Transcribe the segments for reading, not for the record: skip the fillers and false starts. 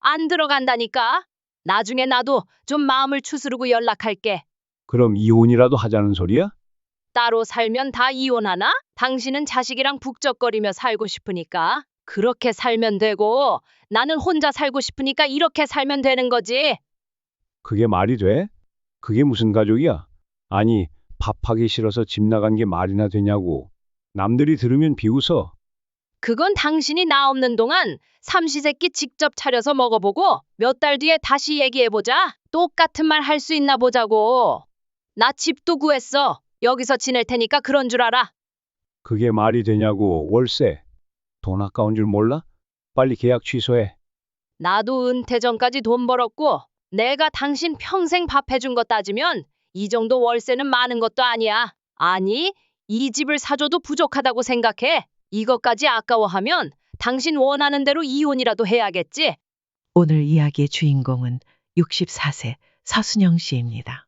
안 들어간다니까. 나중에 나도 좀 마음을 추스르고 연락할게. 그럼 이혼이라도 하자는 소리야? 따로 살면 다 이혼하나? 당신은 자식이랑 북적거리며 살고 싶으니까 그렇게 살면 되고 나는 혼자 살고 싶으니까 이렇게 살면 되는 거지. 그게 말이 돼? 그게 무슨 가족이야? 아니, 밥하기 싫어서 집 나간 게 말이나 되냐고. 남들이 들으면 비웃어. 그건 당신이 나 없는 동안 삼시세끼 직접 차려서 먹어보고 몇 달 뒤에 다시 얘기해보자. 똑같은 말 할 수 있나 보자고. 나 집도 구했어. 여기서 지낼 테니까 그런 줄 알아. 그게 말이 되냐고, 월세. 돈 아까운 줄 몰라? 빨리 계약 취소해. 나도 은퇴 전까지 돈 벌었고 내가 당신 평생 밥 해준 거 따지면 이 정도 월세는 많은 것도 아니야. 아니, 이 집을 사줘도 부족하다고 생각해. 이것까지 아까워하면 당신 원하는 대로 이혼이라도 해야겠지. 오늘 이야기의 주인공은 64세 서순영 씨입니다.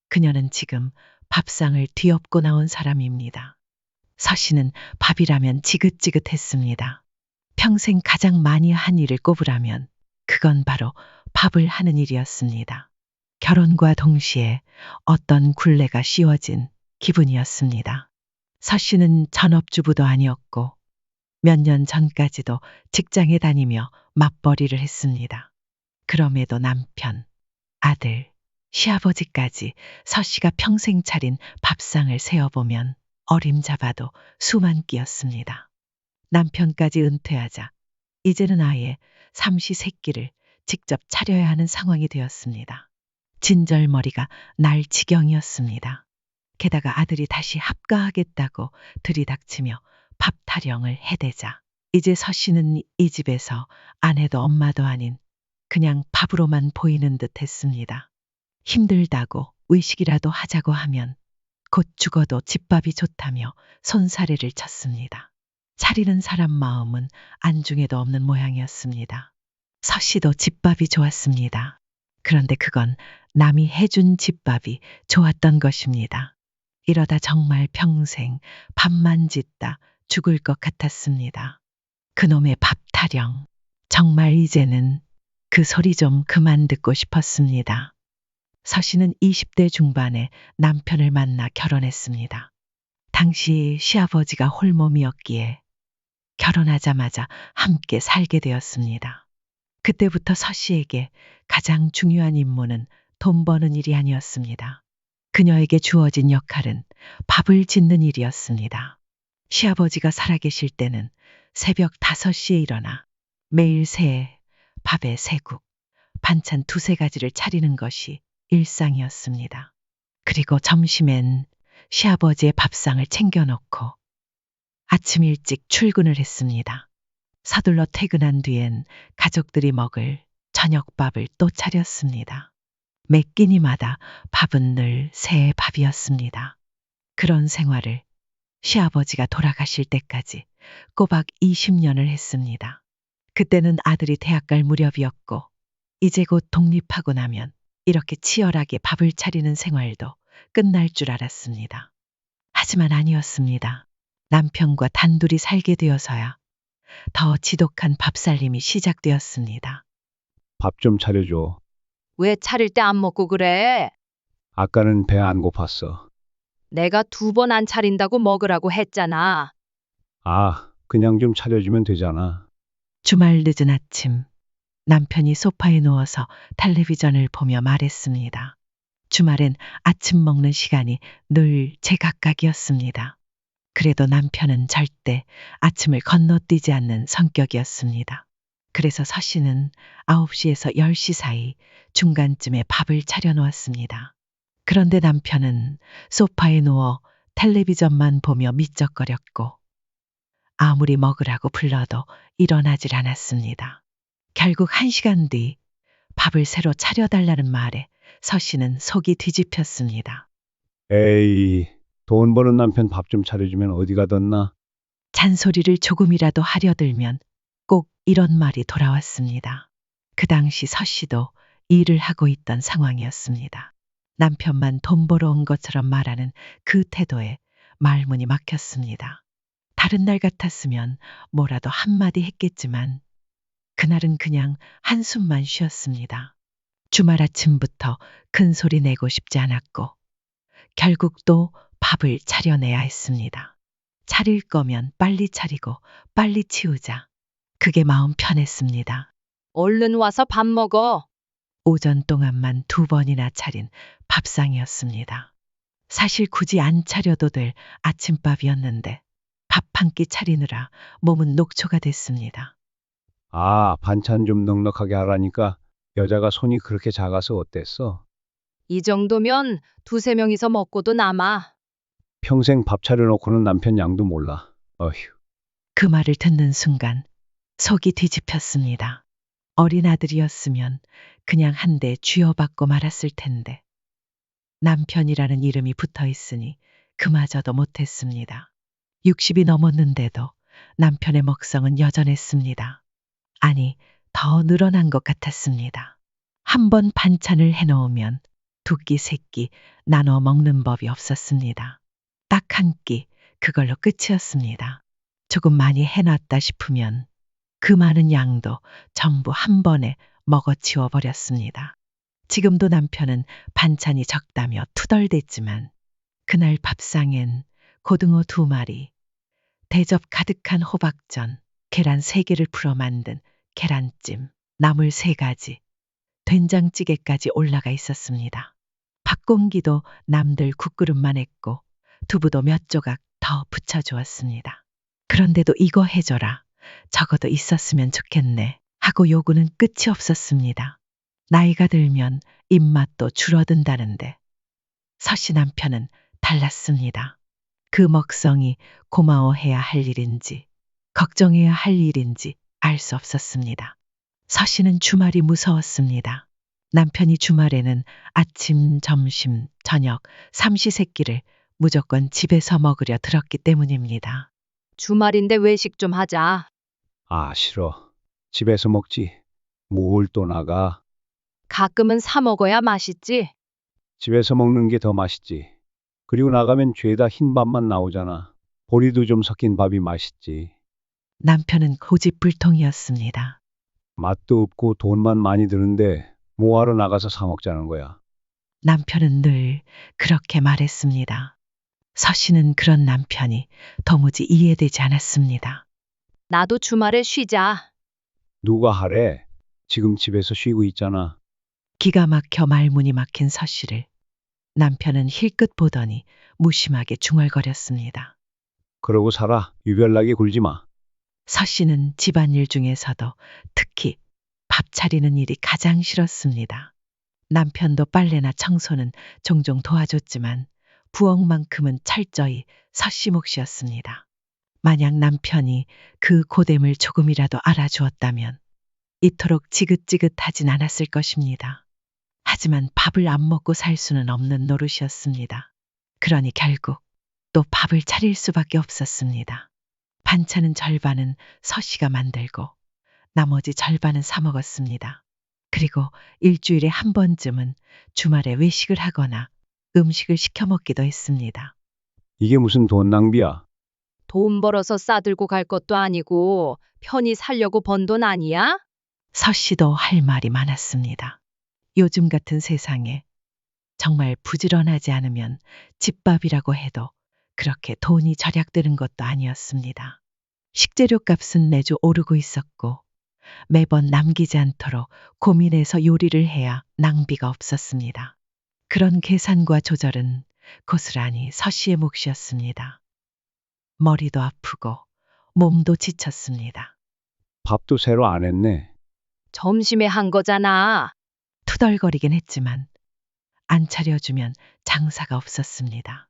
그녀는 지금 밥상을 뒤엎고 나온 사람입니다. 서 씨는 밥이라면 지긋지긋했습니다. 평생 가장 많이 한 일을 꼽으라면 그건 바로 밥을 하는 일이었습니다. 결혼과 동시에 어떤 굴레가 씌워진 기분이었습니다. 서 씨는 전업주부도 아니었고 몇 년 전까지도 직장에 다니며 맞벌이를 했습니다. 그럼에도 남편, 아들, 시아버지까지 서 씨가 평생 차린 밥상을 세어보면 어림잡아도 수만 끼였습니다. 남편까지 은퇴하자 이제는 아예 삼시세끼를 직접 차려야 하는 상황이 되었습니다. 진절머리가 날 지경이었습니다. 게다가 아들이 다시 합가하겠다고 들이닥치며 밥 타령을 해대자 이제 서 씨는 이 집에서 아내도 엄마도 아닌 그냥 밥으로만 보이는 듯 했습니다. 힘들다고 외식이라도 하자고 하면 곧 죽어도 집밥이 좋다며 손사래를 쳤습니다. 차리는 사람 마음은 안중에도 없는 모양이었습니다. 서 씨도 집밥이 좋았습니다. 그런데 그건 남이 해준 집밥이 좋았던 것입니다. 이러다 정말 평생 밥만 짓다 죽을 것 같았습니다. 그놈의 밥 타령. 정말 이제는 그 소리 좀 그만 듣고 싶었습니다. 서 씨는 20대 중반에 남편을 만나 결혼했습니다. 당시 시아버지가 홀몸이었기에 결혼하자마자 함께 살게 되었습니다. 그때부터 서 씨에게 가장 중요한 임무는 돈 버는 일이 아니었습니다. 그녀에게 주어진 역할은 밥을 짓는 일이었습니다. 시아버지가 살아계실 때는 새벽 5시에 일어나 매일 새 밥에 새국, 반찬 2~3가지를 차리는 것이 일상이었습니다. 그리고 점심엔 시아버지의 밥상을 챙겨놓고 아침 일찍 출근을 했습니다. 서둘러 퇴근한 뒤엔 가족들이 먹을 저녁밥을 또 차렸습니다. 매 끼니마다 밥은 늘 새 밥이었습니다. 그런 생활을 시아버지가 돌아가실 때까지 꼬박 20년을 했습니다. 그때는 아들이 대학 갈 무렵이었고 이제 곧 독립하고 나면 이렇게 치열하게 밥을 차리는 생활도 끝날 줄 알았습니다. 하지만 아니었습니다. 남편과 단둘이 살게 되어서야 더 지독한 밥살림이 시작되었습니다. 밥 좀 차려줘. 왜 차릴 때 안 먹고 그래? 아까는 배 안 고팠어. 내가 2번 안 차린다고 먹으라고 했잖아. 아, 그냥 좀 차려주면 되잖아. 주말 늦은 아침 남편이 소파에 누워서 텔레비전을 보며 말했습니다. 주말엔 아침 먹는 시간이 늘 제각각이었습니다. 그래도 남편은 절대 아침을 건너뛰지 않는 성격이었습니다. 그래서 서 씨는 9시에서 10시 사이 중간쯤에 밥을 차려놓았습니다. 그런데 남편은 소파에 누워 텔레비전만 보며 미적거렸고 아무리 먹으라고 불러도 일어나질 않았습니다. 결국 1시간 뒤 밥을 새로 차려달라는 말에 서 씨는 속이 뒤집혔습니다. 에이, 돈 버는 남편 밥 좀 차려주면 어디 가뒀나? 잔소리를 조금이라도 하려들면 꼭 이런 말이 돌아왔습니다. 그 당시 서 씨도 일을 하고 있던 상황이었습니다. 남편만 돈 벌어 온 것처럼 말하는 그 태도에 말문이 막혔습니다. 다른 날 같았으면 뭐라도 한마디 했겠지만 그날은 그냥 한숨만 쉬었습니다. 주말 아침부터 큰 소리 내고 싶지 않았고 결국 또 밥을 차려내야 했습니다. 차릴 거면 빨리 차리고 빨리 치우자. 그게 마음 편했습니다. 얼른 와서 밥 먹어. 오전 동안만 2번이나 차린 밥상이었습니다. 사실 굳이 안 차려도 될 아침밥이었는데 밥 한 끼 차리느라 몸은 녹초가 됐습니다. 아, 반찬 좀 넉넉하게 하라니까 여자가 손이 그렇게 작아서 어땠어? 이 정도면 두세 명이서 먹고도 남아. 평생 밥 차려놓고는 남편 양도 몰라. 어휴. 그 말을 듣는 순간 속이 뒤집혔습니다. 어린 아들이었으면 그냥 한 대 쥐어받고 말았을 텐데 남편이라는 이름이 붙어 있으니 그마저도 못했습니다. 60이 넘었는데도 남편의 먹성은 여전했습니다. 아니, 더 늘어난 것 같았습니다. 한 번 반찬을 해놓으면 2끼, 3끼 나눠 먹는 법이 없었습니다. 딱 한 끼, 그걸로 끝이었습니다. 조금 많이 해놨다 싶으면 그 많은 양도 전부 한 번에 먹어치워 버렸습니다. 지금도 남편은 반찬이 적다며 투덜댔지만 그날 밥상엔 고등어 2마리, 대접 가득한 호박전, 계란 3개를 풀어 만든 계란찜, 나물 3가지, 된장찌개까지 올라가 있었습니다. 밥공기도 남들 국그릇만 했고 두부도 몇 조각 더 붙여주었습니다. 그런데도 이거 해줘라, 적어도 있었으면 좋겠네 하고 요구는 끝이 없었습니다. 나이가 들면 입맛도 줄어든다는데 서씨 남편은 달랐습니다. 그 먹성이 고마워해야 할 일인지 걱정해야 할 일인지 알 수 없었습니다. 서씨는 주말이 무서웠습니다. 남편이 주말에는 아침, 점심, 저녁, 삼시세끼를 무조건 집에서 먹으려 들었기 때문입니다. 주말인데 외식 좀 하자. 아, 싫어. 집에서 먹지. 뭘 또 나가. 가끔은 사 먹어야 맛있지. 집에서 먹는 게 더 맛있지. 그리고 나가면 죄다 흰밥만 나오잖아. 보리도 좀 섞인 밥이 맛있지. 남편은 고집불통이었습니다. 맛도 없고 돈만 많이 드는데 뭐하러 나가서 사 먹자는 거야. 남편은 늘 그렇게 말했습니다. 서씨는 그런 남편이 도무지 이해되지 않았습니다. 나도 주말에 쉬자. 누가 하래? 지금 집에서 쉬고 있잖아. 기가 막혀 말문이 막힌 서씨를 남편은 힐끗 보더니 무심하게 중얼거렸습니다. 그러고 살아. 유별나게 굴지 마. 서씨는 집안일 중에서도 특히 밥 차리는 일이 가장 싫었습니다. 남편도 빨래나 청소는 종종 도와줬지만 부엌만큼은 철저히 서씨 몫이었습니다. 만약 남편이 그 고됨을 조금이라도 알아주었다면 이토록 지긋지긋하진 않았을 것입니다. 하지만 밥을 안 먹고 살 수는 없는 노릇이었습니다. 그러니 결국 또 밥을 차릴 수밖에 없었습니다. 반찬은 절반은 서씨가 만들고 나머지 절반은 사 먹었습니다. 그리고 일주일에 한 번쯤은 주말에 외식을 하거나 음식을 시켜 먹기도 했습니다. 이게 무슨 돈 낭비야. 돈 벌어서 싸들고 갈 것도 아니고 편히 살려고 번 돈 아니야? 서씨도 할 말이 많았습니다. 요즘 같은 세상에 정말 부지런하지 않으면 집밥이라고 해도 그렇게 돈이 절약되는 것도 아니었습니다. 식재료 값은 매주 오르고 있었고 매번 남기지 않도록 고민해서 요리를 해야 낭비가 없었습니다. 그런 계산과 조절은 고스란히 서씨의 몫이었습니다. 머리도 아프고 몸도 지쳤습니다. 밥도 새로 안 했네. 점심에 한 거잖아. 투덜거리긴 했지만 안 차려주면 장사가 없었습니다.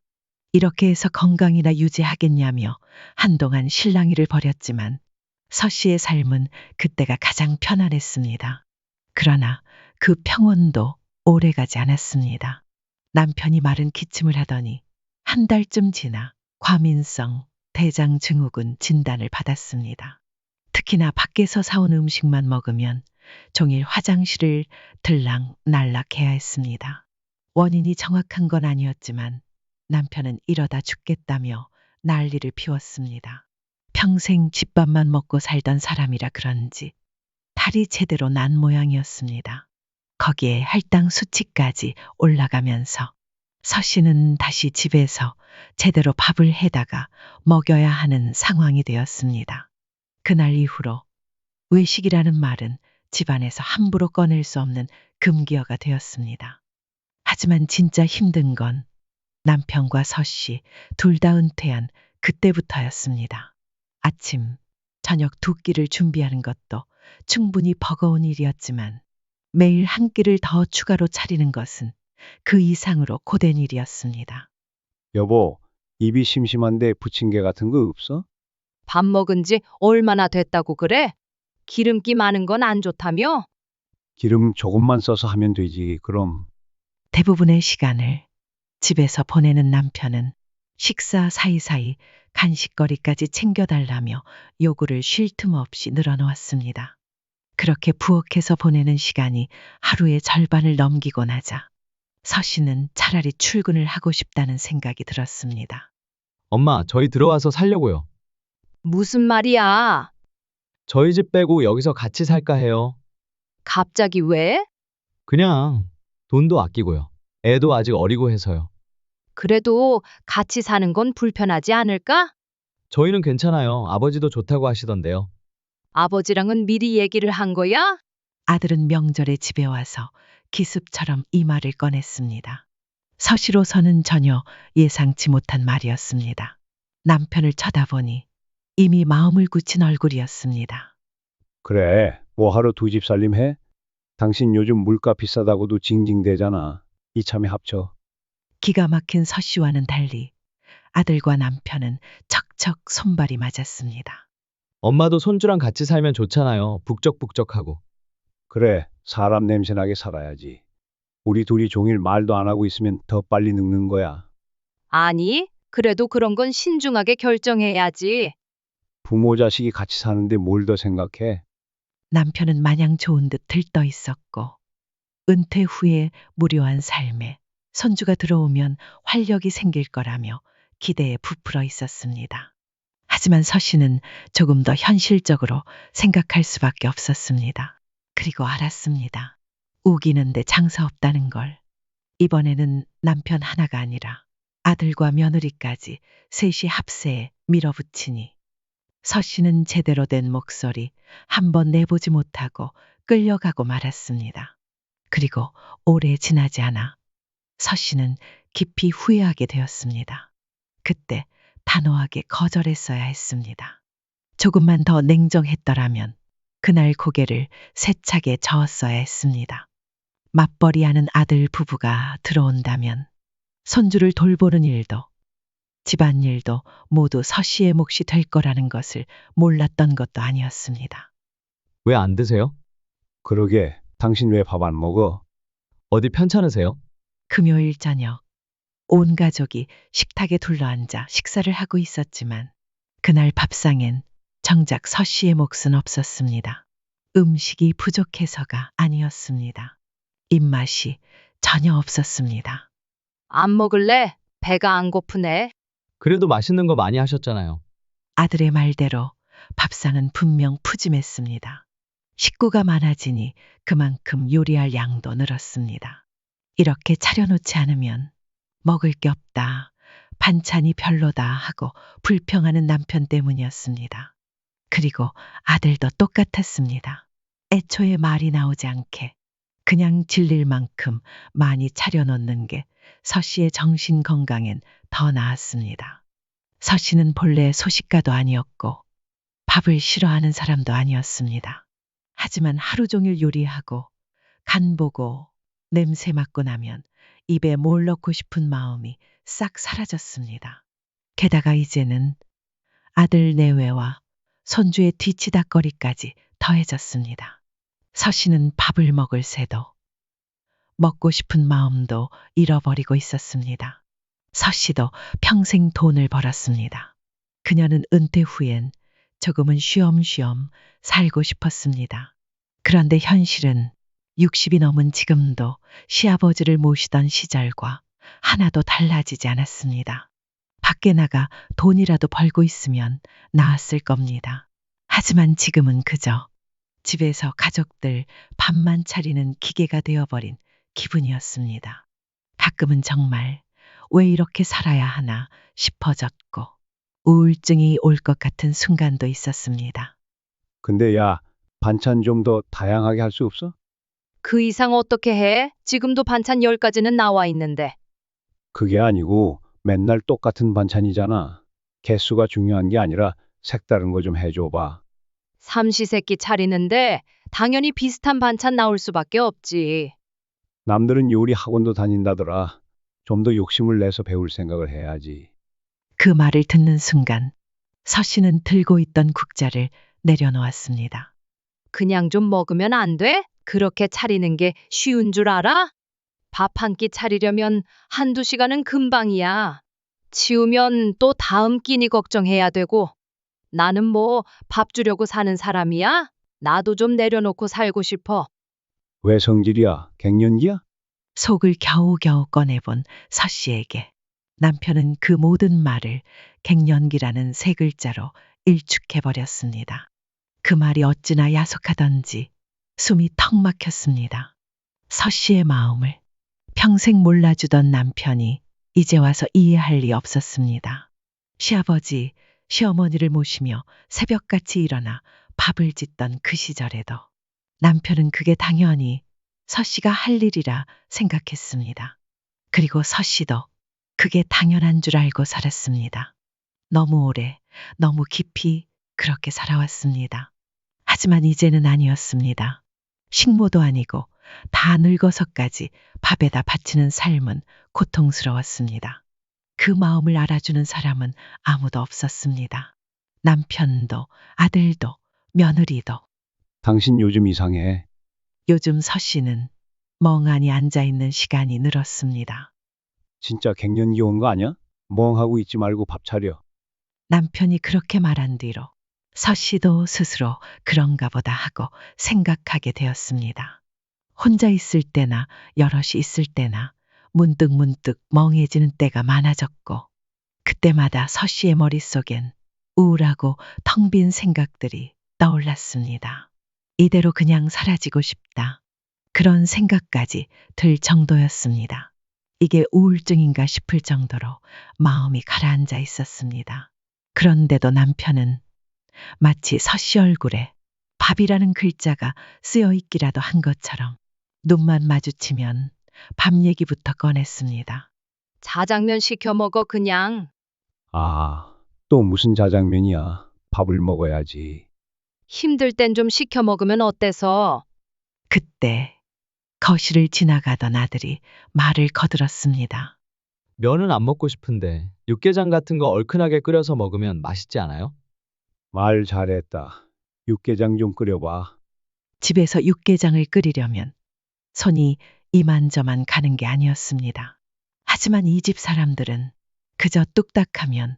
이렇게 해서 건강이나 유지하겠냐며 한동안 실랑이를 벌였지만 서씨의 삶은 그때가 가장 편안했습니다. 그러나 그 평온도 오래가지 않았습니다. 남편이 마른 기침을 하더니 한 달쯤 지나 과민성 대장증후군 진단을 받았습니다. 특히나 밖에서 사온 음식만 먹으면 종일 화장실을 들락날락 해야 했습니다. 원인이 정확한 건 아니었지만 남편은 이러다 죽겠다며 난리를 피웠습니다. 평생 집밥만 먹고 살던 사람이라 그런지 탈이 제대로 난 모양이었습니다. 거기에 할당 수치까지 올라가면서 서씨는 다시 집에서 제대로 밥을 해다가 먹여야 하는 상황이 되었습니다. 그날 이후로 외식이라는 말은 집안에서 함부로 꺼낼 수 없는 금기어가 되었습니다. 하지만 진짜 힘든 건 남편과 서씨 둘 다 은퇴한 그때부터였습니다. 아침, 저녁 두 끼를 준비하는 것도 충분히 버거운 일이었지만 매일 한 끼를 더 추가로 차리는 것은 그 이상으로 고된 일이었습니다. 여보, 입이 심심한데 부침개 같은 거 없어? 밥 먹은 지 얼마나 됐다고 그래? 기름기 많은 건 안 좋다며? 기름 조금만 써서 하면 되지. 그럼 대부분의 시간을 집에서 보내는 남편은 식사 사이사이 간식거리까지 챙겨달라며 요구를 쉴 틈 없이 늘어놓았습니다. 그렇게 부엌에서 보내는 시간이 하루의 절반을 넘기고 나자 서씨는 차라리 출근을 하고 싶다는 생각이 들었습니다. 엄마, 저희 들어와서 살려고요. 무슨 말이야? 저희 집 빼고 여기서 같이 살까 해요. 갑자기 왜? 그냥 돈도 아끼고요. 애도 아직 어리고 해서요. 그래도 같이 사는 건 불편하지 않을까? 저희는 괜찮아요. 아버지도 좋다고 하시던데요. 아버지랑은 미리 얘기를 한 거야? 아들은 명절에 집에 와서 기습처럼 이 말을 꺼냈습니다. 서씨로서는 전혀 예상치 못한 말이었습니다. 남편을 쳐다보니 이미 마음을 굳힌 얼굴이었습니다. 그래. 뭐하러 두 집 살림 해? 당신 요즘 물가 비싸다고도 징징대잖아. 이참에 합쳐. 기가 막힌 서씨와는 달리 아들과 남편은 척척 손발이 맞았습니다. 엄마도 손주랑 같이 살면 좋잖아요. 북적북적하고. 그래. 사람 냄새나게 살아야지. 우리 둘이 종일 말도 안 하고 있으면 더 빨리 늙는 거야. 아니, 그래도 그런 건 신중하게 결정해야지. 부모 자식이 같이 사는데 뭘 더 생각해? 남편은 마냥 좋은 듯 들떠 있었고 은퇴 후에 무료한 삶에 손주가 들어오면 활력이 생길 거라며 기대에 부풀어 있었습니다. 하지만 서씨는 조금 더 현실적으로 생각할 수밖에 없었습니다. 그리고 알았습니다. 우기는데 장사 없다는 걸. 이번에는 남편 하나가 아니라 아들과 며느리까지 셋이 합세에 밀어붙이니 서씨는 제대로 된 목소리 한 번 내보지 못하고 끌려가고 말았습니다. 그리고 오래 지나지 않아 서씨는 깊이 후회하게 되었습니다. 그때 단호하게 거절했어야 했습니다. 조금만 더 냉정했더라면 그날 고개를 세차게 저었어야 했습니다. 맞벌이하는 아들 부부가 들어온다면 손주를 돌보는 일도 집안일도 모두 서씨의 몫이 될 거라는 것을 몰랐던 것도 아니었습니다. 왜 안 드세요? 그러게. 당신 왜 밥 안 먹어? 어디 편찮으세요? 금요일 저녁 온 가족이 식탁에 둘러앉아 식사를 하고 있었지만 그날 밥상엔 정작 서씨의 몫은 없었습니다. 음식이 부족해서가 아니었습니다. 입맛이 전혀 없었습니다. 안 먹을래? 배가 안 고프네. 그래도 맛있는 거 많이 하셨잖아요. 아들의 말대로 밥상은 분명 푸짐했습니다. 식구가 많아지니 그만큼 요리할 양도 늘었습니다. 이렇게 차려놓지 않으면 먹을 게 없다, 반찬이 별로다 하고 불평하는 남편 때문이었습니다. 그리고 아들도 똑같았습니다. 애초에 말이 나오지 않게 그냥 질릴 만큼 많이 차려놓는 게 서씨의 정신 건강엔 더 나았습니다. 서씨는 본래 소식가도 아니었고 밥을 싫어하는 사람도 아니었습니다. 하지만 하루 종일 요리하고 간 보고 냄새 맡고 나면 입에 뭘 넣고 싶은 마음이 싹 사라졌습니다. 게다가 이제는 아들 내외와 손주의 뒤치다거리까지 더해졌습니다. 서씨는 밥을 먹을 새도 먹고 싶은 마음도 잃어버리고 있었습니다. 서씨도 평생 돈을 벌었습니다. 그녀는 은퇴 후엔 조금은 쉬엄쉬엄 살고 싶었습니다. 그런데 현실은 60이 넘은 지금도 시아버지를 모시던 시절과 하나도 달라지지 않았습니다. 밖에 나가 돈이라도 벌고 있으면 나았을 겁니다. 하지만 지금은 그저 집에서 가족들 밥만 차리는 기계가 되어버린 기분이었습니다. 가끔은 정말 왜 이렇게 살아야 하나 싶어졌고 우울증이 올 것 같은 순간도 있었습니다. 근데 야, 반찬 좀 더 다양하게 할 수 없어? 그 이상 어떻게 해? 지금도 반찬 10가지는 나와 있는데. 그게 아니고 맨날 똑같은 반찬이잖아. 개수가 중요한 게 아니라 색다른 거 좀 해줘봐. 삼시세끼 차리는데 당연히 비슷한 반찬 나올 수밖에 없지. 남들은 요리 학원도 다닌다더라. 좀 더 욕심을 내서 배울 생각을 해야지. 그 말을 듣는 순간 서 씨는 들고 있던 국자를 내려놓았습니다. 그냥 좀 먹으면 안 돼? 그렇게 차리는 게 쉬운 줄 알아? 밥 한 끼 차리려면 한두 시간은 금방이야. 치우면 또 다음 끼니 걱정해야 되고. 나는 뭐 밥 주려고 사는 사람이야? 나도 좀 내려놓고 살고 싶어. 왜 성질이야? 갱년기야? 속을 겨우겨우 꺼내본 서 씨에게 남편은 그 모든 말을 갱년기라는 세 글자로 일축해버렸습니다. 그 말이 어찌나 야속하던지 숨이 턱 막혔습니다. 서 씨의 마음을 평생 몰라주던 남편이 이제 와서 이해할 리 없었습니다. 시아버지, 시어머니를 모시며 새벽같이 일어나 밥을 짓던 그 시절에도 남편은 그게 당연히 서 씨가 할 일이라 생각했습니다. 그리고 서 씨도 그게 당연한 줄 알고 살았습니다. 너무 오래, 너무 깊이 그렇게 살아왔습니다. 하지만 이제는 아니었습니다. 식모도 아니고 다 늙어서까지 밥에다 바치는 삶은 고통스러웠습니다. 그 마음을 알아주는 사람은 아무도 없었습니다. 남편도, 아들도, 며느리도. 당신 요즘 이상해. 요즘 서 씨는 멍하니 앉아있는 시간이 늘었습니다. 진짜 갱년기 온 거 아니야? 멍하고 있지 말고 밥 차려. 남편이 그렇게 말한 뒤로 서 씨도 스스로 그런가 보다 하고 생각하게 되었습니다. 혼자 있을 때나 여럿이 있을 때나 문득문득 멍해지는 때가 많아졌고 그때마다 서 씨의 머릿속엔 우울하고 텅 빈 생각들이 떠올랐습니다. 이대로 그냥 사라지고 싶다. 그런 생각까지 들 정도였습니다. 이게 우울증인가 싶을 정도로 마음이 가라앉아 있었습니다. 그런데도 남편은 마치 서 씨 얼굴에 밥이라는 글자가 쓰여 있기라도 한 것처럼 눈만 마주치면 밥 얘기부터 꺼냈습니다. 자장면 시켜 먹어 그냥. 아, 또 무슨 자장면이야. 밥을 먹어야지. 힘들 땐 좀 시켜 먹으면 어때서? 그때 거실을 지나가던 아들이 말을 거들었습니다. 면은 안 먹고 싶은데 육개장 같은 거 얼큰하게 끓여서 먹으면 맛있지 않아요? 말 잘했다. 육개장 좀 끓여봐. 집에서 육개장을 끓이려면 손이 이만저만 가는 게 아니었습니다. 하지만 이 집 사람들은 그저 뚝딱하면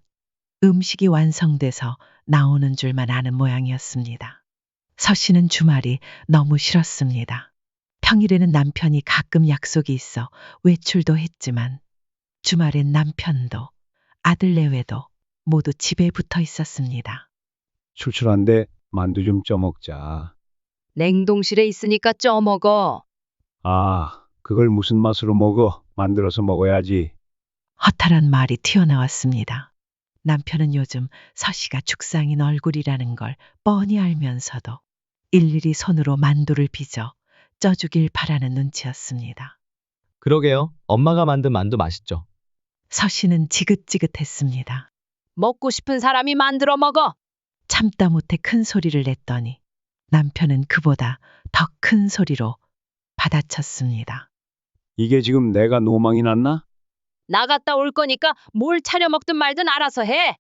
음식이 완성돼서 나오는 줄만 아는 모양이었습니다. 서 씨는 주말이 너무 싫었습니다. 평일에는 남편이 가끔 약속이 있어 외출도 했지만 주말엔 남편도 아들 내외도 모두 집에 붙어 있었습니다. 출출한데 만두 좀 쪄먹자. 냉동실에 있으니까 쪄 먹어. 아, 그걸 무슨 맛으로 먹어? 만들어서 먹어야지. 허탈한 말이 튀어나왔습니다. 남편은 요즘 서 씨가 죽상인 얼굴이라는 걸 뻔히 알면서도 일일이 손으로 만두를 빚어 쪄주길 바라는 눈치였습니다. 그러게요. 엄마가 만든 만두 맛있죠. 서 씨는 지긋지긋했습니다. 먹고 싶은 사람이 만들어 먹어. 참다 못해 큰 소리를 냈더니 남편은 그보다 더 큰 소리로 받아쳤습니다. 이게 지금 내가 노망이 났나? 나갔다 올 거니까 뭘 차려 먹든 말든 알아서 해.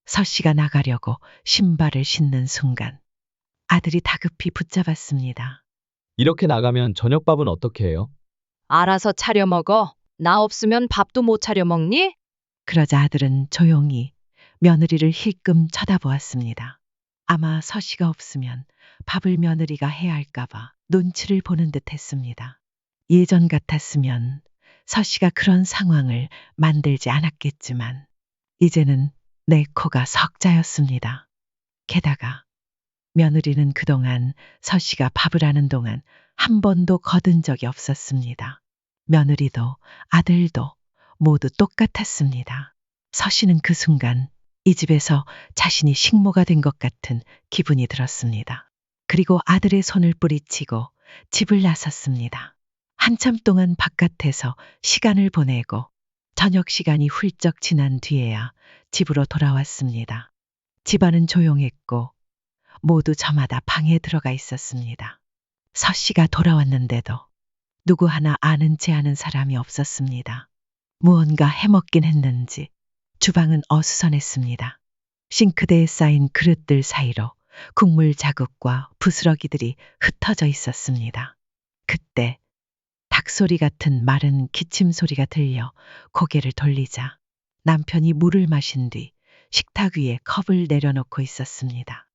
서 씨가 나가려고 신발을 신는 순간 아들이 다급히 붙잡았습니다. 이렇게 나가면 저녁밥은 어떻게 해요? 알아서 차려 먹어. 나 없으면 밥도 못 차려 먹니? 그러자 아들은 조용히 며느리를 힐끔 쳐다보았습니다. 아마 서 씨가 없으면 밥을 며느리가 해야 할까봐 눈치를 보는 듯 했습니다. 예전 같았으면 서 씨가 그런 상황을 만들지 않았겠지만 이제는 내 코가 석자였습니다. 게다가 며느리는 그동안 서 씨가 밥을 하는 동안 한 번도 거둔 적이 없었습니다. 며느리도 아들도 모두 똑같았습니다. 서 씨는 그 순간 이 집에서 자신이 식모가 된 것 같은 기분이 들었습니다. 그리고 아들의 손을 뿌리치고 집을 나섰습니다. 한참 동안 바깥에서 시간을 보내고 저녁 시간이 훌쩍 지난 뒤에야 집으로 돌아왔습니다. 집안은 조용했고 모두 저마다 방에 들어가 있었습니다. 서 씨가 돌아왔는데도 누구 하나 아는 체 하는 사람이 없었습니다. 무언가 해먹긴 했는지 주방은 어수선했습니다. 싱크대에 쌓인 그릇들 사이로 국물 자국과 부스러기들이 흩어져 있었습니다. 그때 닭소리 같은 마른 기침 소리가 들려 고개를 돌리자 남편이 물을 마신 뒤 식탁 위에 컵을 내려놓고 있었습니다.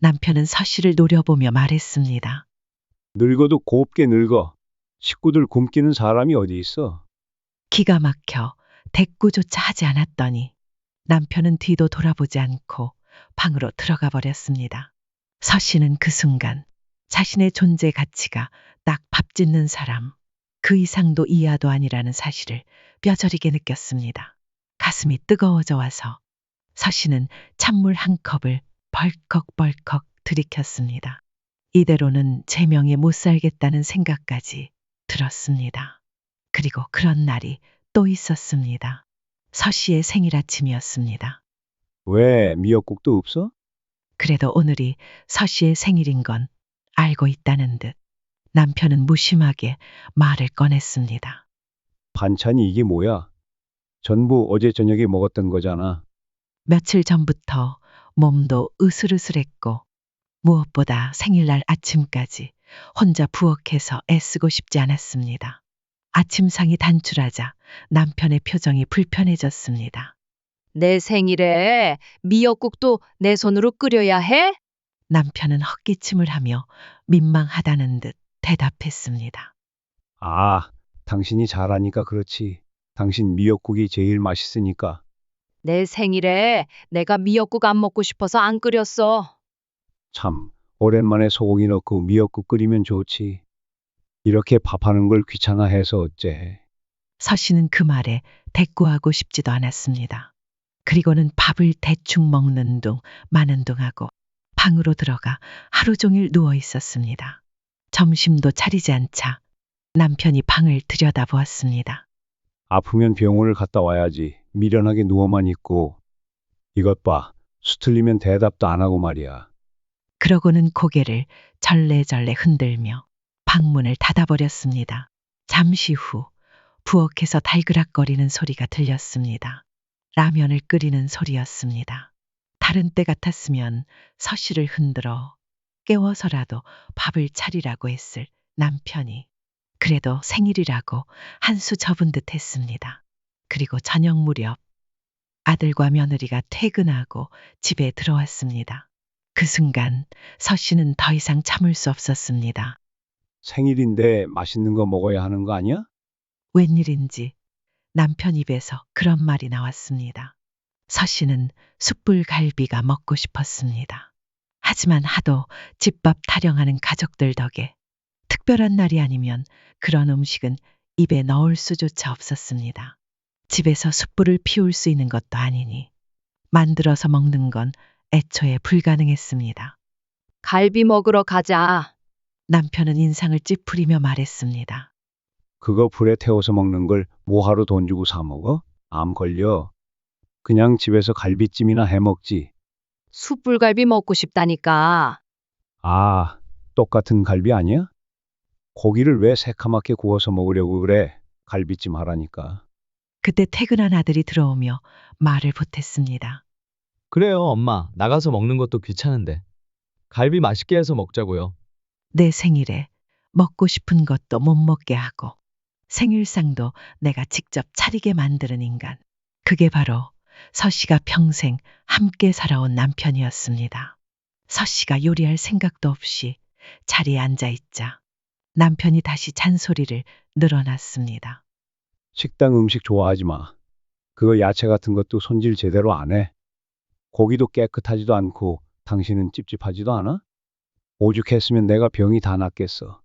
남편은 서 씨를 노려보며 말했습니다. 늙어도 곱게 늙어. 식구들 굶기는 사람이 어디 있어? 기가 막혀 대꾸조차 하지 않았더니 남편은 뒤도 돌아보지 않고 방으로 들어가 버렸습니다. 서 씨는 그 순간 자신의 존재 가치가 딱 밥 짓는 사람, 그 이상도 이하도 아니라는 사실을 뼈저리게 느꼈습니다. 가슴이 뜨거워져 와서 서 씨는 찬물 한 컵을 벌컥벌컥 들이켰습니다. 이대로는 제 명예 못 살겠다는 생각까지 들었습니다. 그리고 그런 날이 또 있었습니다. 서 씨의 생일 아침이었습니다. 왜 미역국도 없어? 그래도 오늘이 서 씨의 생일인 건 알고 있다는 듯 남편은 무심하게 말을 꺼냈습니다. 반찬이 이게 뭐야? 전부 어제 저녁에 먹었던 거잖아. 며칠 전부터 몸도 으슬으슬했고 무엇보다 생일날 아침까지 혼자 부엌에서 애쓰고 싶지 않았습니다. 아침상이 단출하자 남편의 표정이 불편해졌습니다. 내 생일에 미역국도 내 손으로 끓여야 해? 남편은 헛기침을 하며 민망하다는 듯 대답했습니다. 아, 당신이 잘하니까 그렇지. 당신 미역국이 제일 맛있으니까. 내 생일에 내가 미역국 안 먹고 싶어서 안 끓였어. 참, 오랜만에 소고기 넣고 미역국 끓이면 좋지. 이렇게 밥하는 걸 귀찮아해서 어째. 서 씨는 그 말에 대꾸하고 싶지도 않았습니다. 그리고는 밥을 대충 먹는 둥 마는 둥 하고 방으로 들어가 하루 종일 누워 있었습니다. 점심도 차리지 않자 남편이 방을 들여다보았습니다. 아프면 병원을 갔다 와야지. 미련하게 누워만 있고. 이것 봐. 수틀리면 대답도 안 하고 말이야. 그러고는 고개를 절레절레 흔들며 방문을 닫아버렸습니다. 잠시 후 부엌에서 달그락거리는 소리가 들렸습니다. 라면을 끓이는 소리였습니다. 다른 때 같았으면 서 씨를 흔들어 깨워서라도 밥을 차리라고 했을 남편이 그래도 생일이라고 한 수 접은 듯 했습니다. 그리고 저녁 무렵 아들과 며느리가 퇴근하고 집에 들어왔습니다. 그 순간 서 씨는 더 이상 참을 수 없었습니다. 생일인데 맛있는 거 먹어야 하는 거 아니야? 웬일인지 남편 입에서 그런 말이 나왔습니다. 서 씨는 숯불갈비가 먹고 싶었습니다. 하지만 하도 집밥 타령하는 가족들 덕에 특별한 날이 아니면 그런 음식은 입에 넣을 수조차 없었습니다. 집에서 숯불을 피울 수 있는 것도 아니니 만들어서 먹는 건 애초에 불가능했습니다. 갈비 먹으러 가자. 남편은 인상을 찌푸리며 말했습니다. 그거 불에 태워서 먹는 걸 뭐하러 돈 주고 사 먹어? 암 걸려. 그냥 집에서 갈비찜이나 해 먹지. 숯불갈비 먹고 싶다니까. 아, 똑같은 갈비 아니야? 고기를 왜 새카맣게 구워서 먹으려고 그래? 갈비찜 하라니까. 그때 퇴근한 아들이 들어오며 말을 보탰습니다. 그래요, 엄마. 나가서 먹는 것도 귀찮은데. 갈비 맛있게 해서 먹자고요. 내 생일에 먹고 싶은 것도 못 먹게 하고 생일상도 내가 직접 차리게 만드는 인간. 그게 바로 서 씨가 평생 함께 살아온 남편이었습니다. 서 씨가 요리할 생각도 없이 자리에 앉아 있자 남편이 다시 잔소리를 늘어놨습니다. 식당 음식 좋아하지 마. 그거 야채 같은 것도 손질 제대로 안 해. 고기도 깨끗하지도 않고 당신은 찝찝하지도 않아? 오죽했으면 내가 병이 다 낫겠어.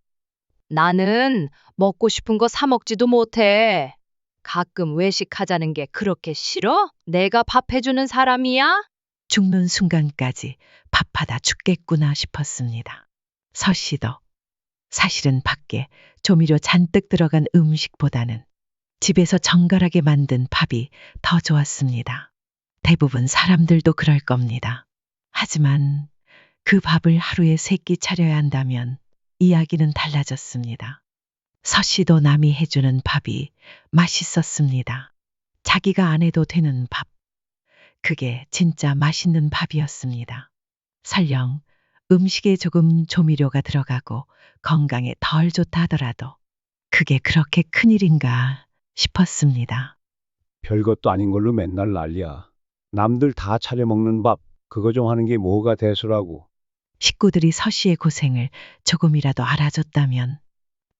나는 먹고 싶은 거 사 먹지도 못해. 가끔 외식하자는 게 그렇게 싫어? 내가 밥 해주는 사람이야? 죽는 순간까지 밥하다 죽겠구나 싶었습니다. 서씨도 사실은 밖에 조미료 잔뜩 들어간 음식보다는 집에서 정갈하게 만든 밥이 더 좋았습니다. 대부분 사람들도 그럴 겁니다. 하지만 그 밥을 하루에 3끼 차려야 한다면 이야기는 달라졌습니다. 서씨도 남이 해주는 밥이 맛있었습니다. 자기가 안 해도 되는 밥. 그게 진짜 맛있는 밥이었습니다. 설령 음식에 조금 조미료가 들어가고 건강에 덜 좋다 하더라도 그게 그렇게 큰일인가 싶었습니다. 별것도 아닌 걸로 맨날 난리야. 남들 다 차려 먹는 밥, 그거 좀 하는 게 뭐가 대수라고. 식구들이 서씨의 고생을 조금이라도 알아줬다면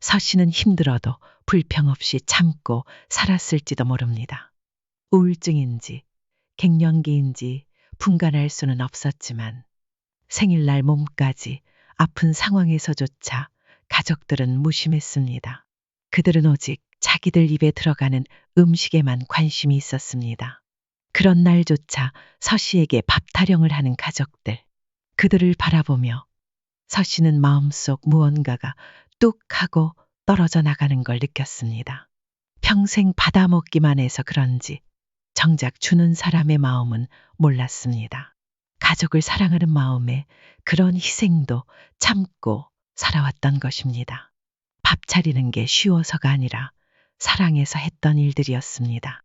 서씨는 힘들어도 불평 없이 참고 살았을지도 모릅니다. 우울증인지 갱년기인지 분간할 수는 없었지만 생일날 몸까지 아픈 상황에서조차 가족들은 무심했습니다. 그들은 오직 자기들 입에 들어가는 음식에만 관심이 있었습니다. 그런 날조차 서씨에게 밥 타령을 하는 가족들. 그들을 바라보며 서씨는 마음속 무언가가 뚝 하고 떨어져 나가는 걸 느꼈습니다. 평생 받아먹기만 해서 그런지 정작 주는 사람의 마음은 몰랐습니다. 가족을 사랑하는 마음에 그런 희생도 참고 살아왔던 것입니다. 밥 차리는 게 쉬워서가 아니라 사랑해서 했던 일들이었습니다.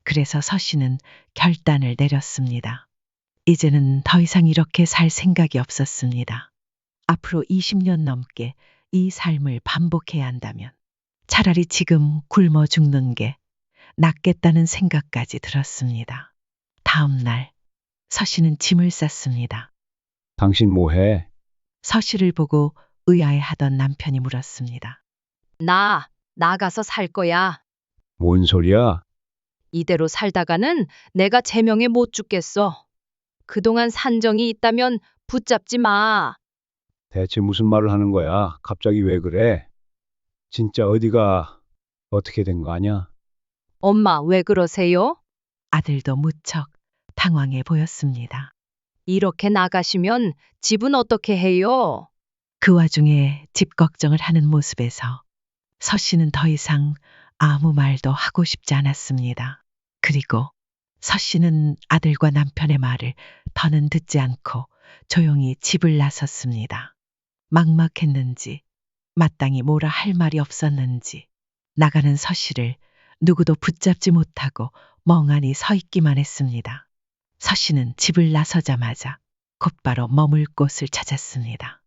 그래서 서씨는 결단을 내렸습니다. 이제는 더 이상 이렇게 살 생각이 없었습니다. 앞으로 20년 넘게 이 삶을 반복해야 한다면 차라리 지금 굶어 죽는 게 낫겠다는 생각까지 들었습니다. 다음 날 서씨는 짐을 쌌습니다. 당신 뭐해? 서씨를 보고 의아해하던 남편이 물었습니다. 나 나가서 살 거야. 뭔 소리야? 이대로 살다가는 내가 제명에 못 죽겠어. 그동안 산정이 있다면 붙잡지 마. 대체 무슨 말을 하는 거야? 갑자기 왜 그래? 진짜 어디가 어떻게 된 거 아냐? 엄마, 왜 그러세요? 아들도 무척 당황해 보였습니다. 이렇게 나가시면 집은 어떻게 해요? 그 와중에 집 걱정을 하는 모습에서 서씨는 더 이상 아무 말도 하고 싶지 않았습니다. 그리고 서씨는 아들과 남편의 말을 더는 듣지 않고 조용히 집을 나섰습니다. 막막했는지 마땅히 뭐라 할 말이 없었는지 나가는 서씨를 누구도 붙잡지 못하고 멍하니 서 있기만 했습니다. 서씨는 집을 나서자마자 곧바로 머물 곳을 찾았습니다.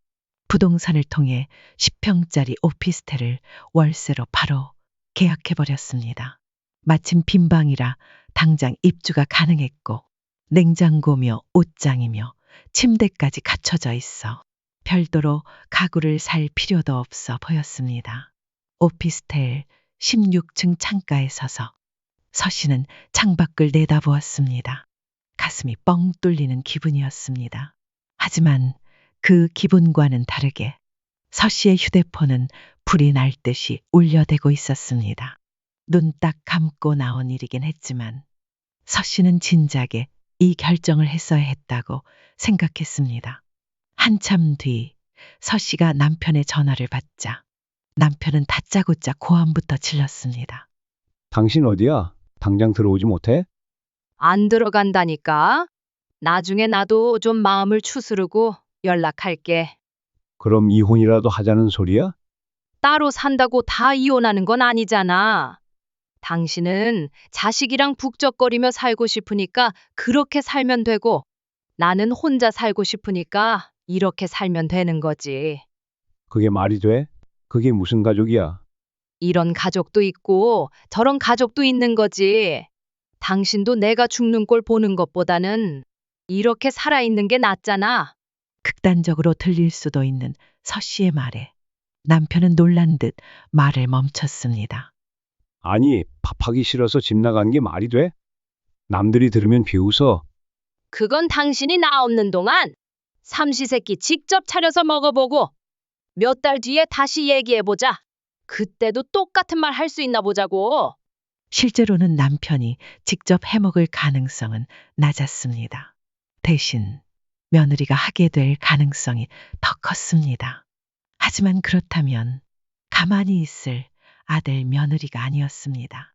부동산을 통해 10평짜리 오피스텔을 월세로 바로 계약해버렸습니다. 마침 빈 방이라 당장 입주가 가능했고 냉장고며 옷장이며 침대까지 갖춰져 있어 별도로 가구를 살 필요도 없어 보였습니다. 오피스텔 16층 창가에 서서 서씨는 창밖을 내다보았습니다. 가슴이 뻥 뚫리는 기분이었습니다. 하지만 그 기분과는 다르게 서씨의 휴대폰은 불이 날 듯이 울려대고 있었습니다. 눈 딱 감고 나온 일이긴 했지만 서씨는 진작에 이 결정을 했어야 했다고 생각했습니다. 한참 뒤 서씨가 남편의 전화를 받자 남편은 다짜고짜 고함부터 질렀습니다. 당신 어디야? 당장 들어오지 못해? 안 들어간다니까. 나중에 나도 좀 마음을 추스르고 연락할게. 그럼 이혼이라도 하자는 소리야? 따로 산다고 다 이혼하는 건 아니잖아. 당신은 자식이랑 북적거리며 살고 싶으니까 그렇게 살면 되고, 나는 혼자 살고 싶으니까 이렇게 살면 되는 거지. 그게 말이 돼? 그게 무슨 가족이야? 이런 가족도 있고 저런 가족도 있는 거지. 당신도 내가 죽는 꼴 보는 것보다는 이렇게 살아있는 게 낫잖아. 극단적으로 들릴 수도 있는 서씨의 말에 남편은 놀란 듯 말을 멈췄습니다. 아니, 밥하기 싫어서 집 나간 게 말이 돼? 남들이 들으면 비웃어. 그건 당신이 나 없는 동안 삼시세끼 직접 차려서 먹어보고 몇 달 뒤에 다시 얘기해보자. 그때도 똑같은 말 할 수 있나 보자고. 실제로는 남편이 직접 해먹을 가능성은 낮았습니다. 대신 며느리가 하게 될 가능성이 더 컸습니다. 하지만 그렇다면 가만히 있을 아들 며느리가 아니었습니다.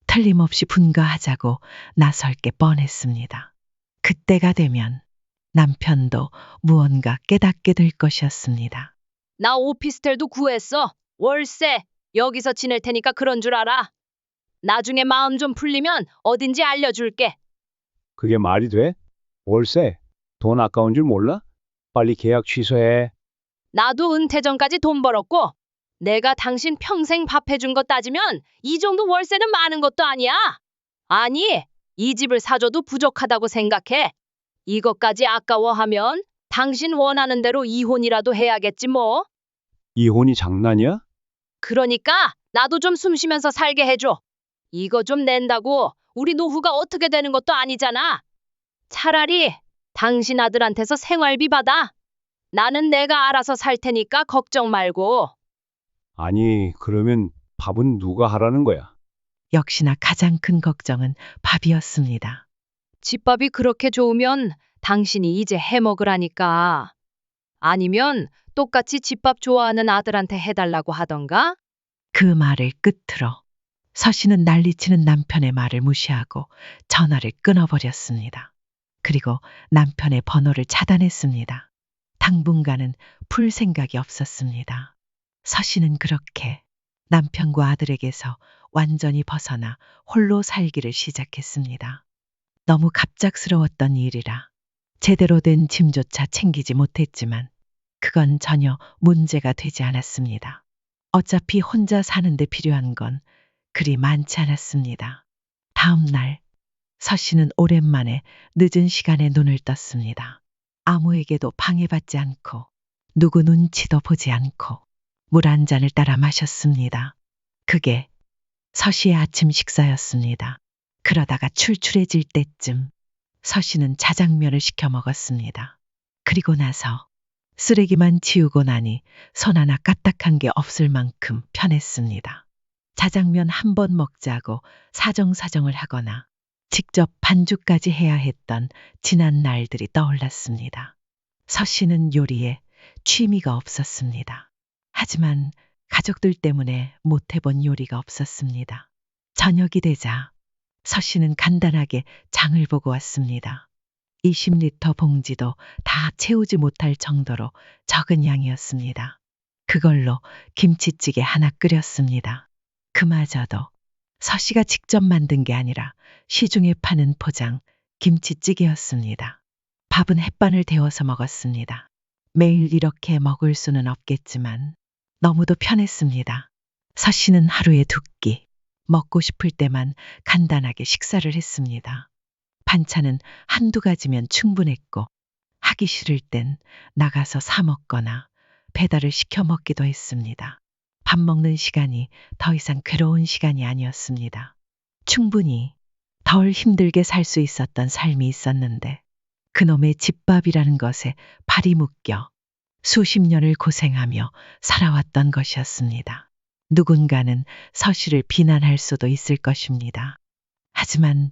틀림없이 분가하자고 나설 게 뻔했습니다. 그때가 되면 남편도 무언가 깨닫게 될 것이었습니다. 나 오피스텔도 구했어. 월세. 여기서 지낼 테니까 그런 줄 알아. 나중에 마음 좀 풀리면 어딘지 알려줄게. 그게 말이 돼? 월세? 돈 아까운 줄 몰라? 빨리 계약 취소해. 나도 은퇴 전까지 돈 벌었고 내가 당신 평생 밥 해준 거 따지면 이 정도 월세는 많은 것도 아니야. 아니, 이 집을 사줘도 부족하다고 생각해. 이것까지 아까워하면 당신 원하는 대로 이혼이라도 해야겠지 뭐. 이혼이 장난이야? 그러니까 나도 좀 숨 쉬면서 살게 해줘. 이거 좀 낸다고 우리 노후가 어떻게 되는 것도 아니잖아. 차라리 당신 아들한테서 생활비 받아. 나는 내가 알아서 살 테니까 걱정 말고. 아니, 그러면 밥은 누가 하라는 거야? 역시나 가장 큰 걱정은 밥이었습니다. 집밥이 그렇게 좋으면 당신이 이제 해 먹으라니까. 아니면 똑같이 집밥 좋아하는 아들한테 해달라고 하던가? 그 말을 끝으로 서씨는 난리치는 남편의 말을 무시하고 전화를 끊어버렸습니다. 그리고 남편의 번호를 차단했습니다. 당분간은 풀 생각이 없었습니다. 서씨는 그렇게 남편과 아들에게서 완전히 벗어나 홀로 살기를 시작했습니다. 너무 갑작스러웠던 일이라 제대로 된 짐조차 챙기지 못했지만 그건 전혀 문제가 되지 않았습니다. 어차피 혼자 사는데 필요한 건 그리 많지 않았습니다. 다음 날 서씨는 오랜만에 늦은 시간에 눈을 떴습니다. 아무에게도 방해받지 않고 누구 눈치도 보지 않고 물 한 잔을 따라 마셨습니다. 그게 서씨의 아침 식사였습니다. 그러다가 출출해질 때쯤 서씨는 자장면을 시켜 먹었습니다. 그리고 나서 쓰레기만 치우고 나니 손 하나 까딱한 게 없을 만큼 편했습니다. 자장면 한 번 먹자고 사정사정을 하거나 직접 반죽까지 해야 했던 지난 날들이 떠올랐습니다. 서씨는 요리에 취미가 없었습니다. 하지만 가족들 때문에 못 해본 요리가 없었습니다. 저녁이 되자 서씨는 간단하게 장을 보고 왔습니다. 20리터 봉지도 다 채우지 못할 정도로 적은 양이었습니다. 그걸로 김치찌개 하나 끓였습니다. 그마저도 서씨가 직접 만든 게 아니라 시중에 파는 포장 김치찌개였습니다. 밥은 햇반을 데워서 먹었습니다. 매일 이렇게 먹을 수는 없겠지만 너무도 편했습니다. 서씨는 하루에 2끼, 먹고 싶을 때만 간단하게 식사를 했습니다. 반찬은 한두 가지면 충분했고 하기 싫을 땐 나가서 사 먹거나 배달을 시켜 먹기도 했습니다. 밥 먹는 시간이 더 이상 괴로운 시간이 아니었습니다. 충분히 덜 힘들게 살 수 있었던 삶이 있었는데 그놈의 집밥이라는 것에 발이 묶여 수십 년을 고생하며 살아왔던 것이었습니다. 누군가는 서씨를 비난할 수도 있을 것입니다. 하지만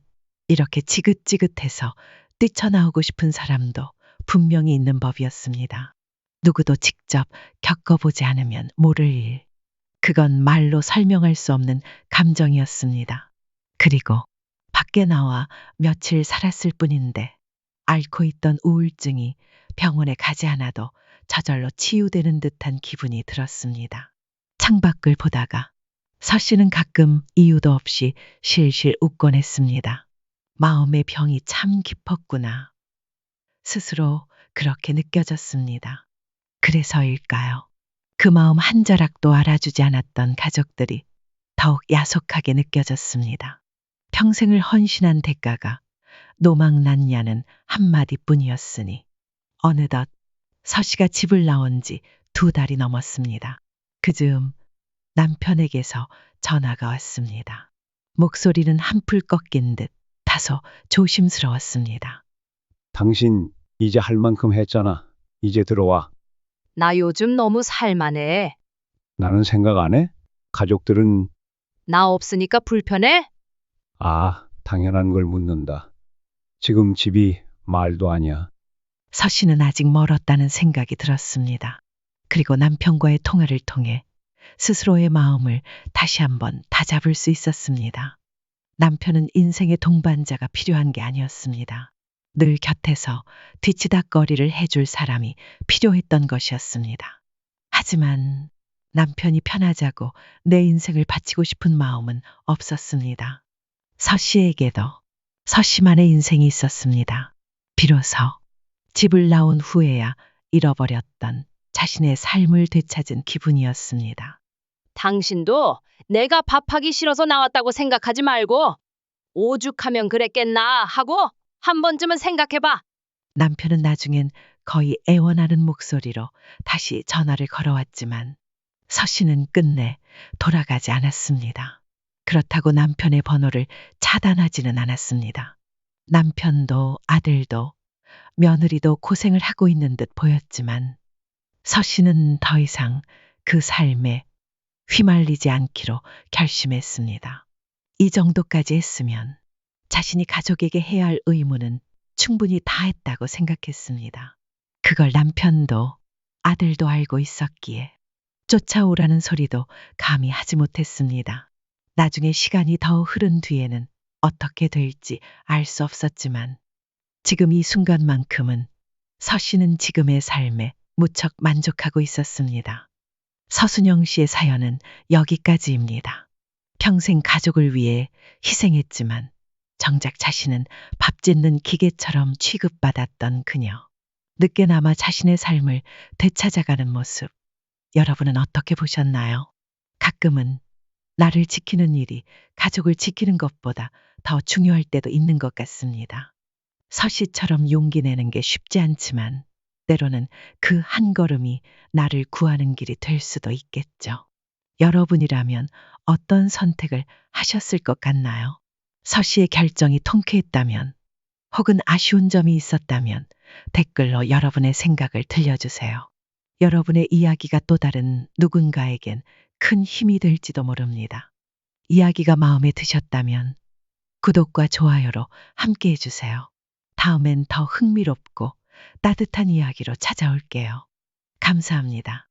이렇게 지긋지긋해서 뛰쳐나오고 싶은 사람도 분명히 있는 법이었습니다. 누구도 직접 겪어보지 않으면 모를 일. 그건 말로 설명할 수 없는 감정이었습니다. 그리고 밖에 나와 며칠 살았을 뿐인데 앓고 있던 우울증이 병원에 가지 않아도 저절로 치유되는 듯한 기분이 들었습니다. 창밖을 보다가 서씨는 가끔 이유도 없이 실실 웃곤 했습니다. 마음의 병이 참 깊었구나. 스스로 그렇게 느껴졌습니다. 그래서일까요? 그 마음 한 자락도 알아주지 않았던 가족들이 더욱 야속하게 느껴졌습니다. 평생을 헌신한 대가가 노망났냐는 한마디뿐이었으니 어느덧 서씨가 집을 나온 지 2달이 넘었습니다. 그즈음 남편에게서 전화가 왔습니다. 목소리는 한풀 꺾인 듯 다소 조심스러웠습니다. 당신 이제 할 만큼 했잖아. 이제 들어와. 나 요즘 너무 살만해. 나는 생각 안 해? 가족들은 나 없으니까 불편해? 당연한 걸 묻는다. 지금 집이 말도 아니야. 서 씨는 아직 멀었다는 생각이 들었습니다. 그리고 남편과의 통화를 통해 스스로의 마음을 다시 한번 다잡을 수 있었습니다. 남편은 인생의 동반자가 필요한 게 아니었습니다. 늘 곁에서 뒤치다꺼리를 해줄 사람이 필요했던 것이었습니다. 하지만 남편이 편하자고 내 인생을 바치고 싶은 마음은 없었습니다. 서 씨에게도 서 씨만의 인생이 있었습니다. 비로소 집을 나온 후에야 잃어버렸던 자신의 삶을 되찾은 기분이었습니다. 당신도 내가 밥하기 싫어서 나왔다고 생각하지 말고 오죽하면 그랬겠나 하고 한 번쯤은 생각해봐. 남편은 나중엔 거의 애원하는 목소리로 다시 전화를 걸어왔지만 서 씨는 끝내 돌아가지 않았습니다. 그렇다고 남편의 번호를 차단하지는 않았습니다. 남편도 아들도 며느리도 고생을 하고 있는 듯 보였지만 서 씨는 더 이상 그 삶에 휘말리지 않기로 결심했습니다. 이 정도까지 했으면 자신이 가족에게 해야 할 의무는 충분히 다 했다고 생각했습니다. 그걸 남편도 아들도 알고 있었기에 쫓아오라는 소리도 감히 하지 못했습니다. 나중에 시간이 더 흐른 뒤에는 어떻게 될지 알 수 없었지만 지금 이 순간만큼은 서 씨는 지금의 삶에 무척 만족하고 있었습니다. 서순영 씨의 사연은 여기까지입니다. 평생 가족을 위해 희생했지만 정작 자신은 밥 짓는 기계처럼 취급받았던 그녀. 늦게나마 자신의 삶을 되찾아가는 모습. 여러분은 어떻게 보셨나요? 가끔은 나를 지키는 일이 가족을 지키는 것보다 더 중요할 때도 있는 것 같습니다. 서 씨처럼 용기 내는 게 쉽지 않지만 때로는 그 한 걸음이 나를 구하는 길이 될 수도 있겠죠. 여러분이라면 어떤 선택을 하셨을 것 같나요? 서 씨의 결정이 통쾌했다면 혹은 아쉬운 점이 있었다면 댓글로 여러분의 생각을 들려주세요. 여러분의 이야기가 또 다른 누군가에겐 큰 힘이 될지도 모릅니다. 이야기가 마음에 드셨다면 구독과 좋아요로 함께 해주세요. 다음엔 더 흥미롭고 따뜻한 이야기로 찾아올게요. 감사합니다.